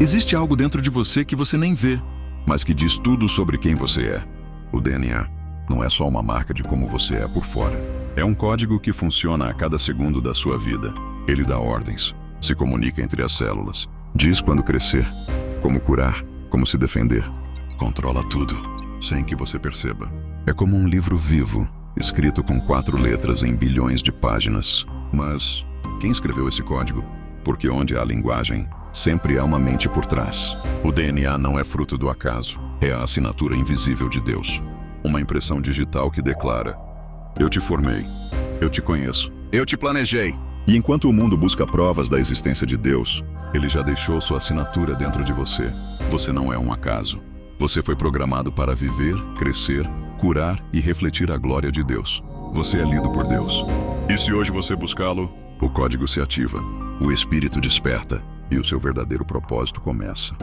Existe algo dentro de você que você nem vê, mas que diz tudo sobre quem você é. O DNA não é só uma marca de como você é por fora. É um código que funciona a cada segundo da sua vida. Ele dá ordens, se comunica entre as células, diz quando crescer, como curar, como se defender. Controla tudo, sem que você perceba. É como um livro vivo, escrito com 4 letras em bilhões de páginas. Mas quem escreveu esse código? Porque onde há linguagem, sempre há uma mente por trás. O DNA não é fruto do acaso, é a assinatura invisível de Deus. Uma impressão digital que declara: eu te formei, eu te conheço, eu te planejei. E enquanto o mundo busca provas da existência de Deus, ele já deixou sua assinatura dentro de você. Você não é um acaso. Você foi programado para viver, crescer, curar e refletir a glória de Deus. Você é lido por Deus. E se hoje você buscá-lo, o código se ativa, o espírito desperta e o seu verdadeiro propósito começa.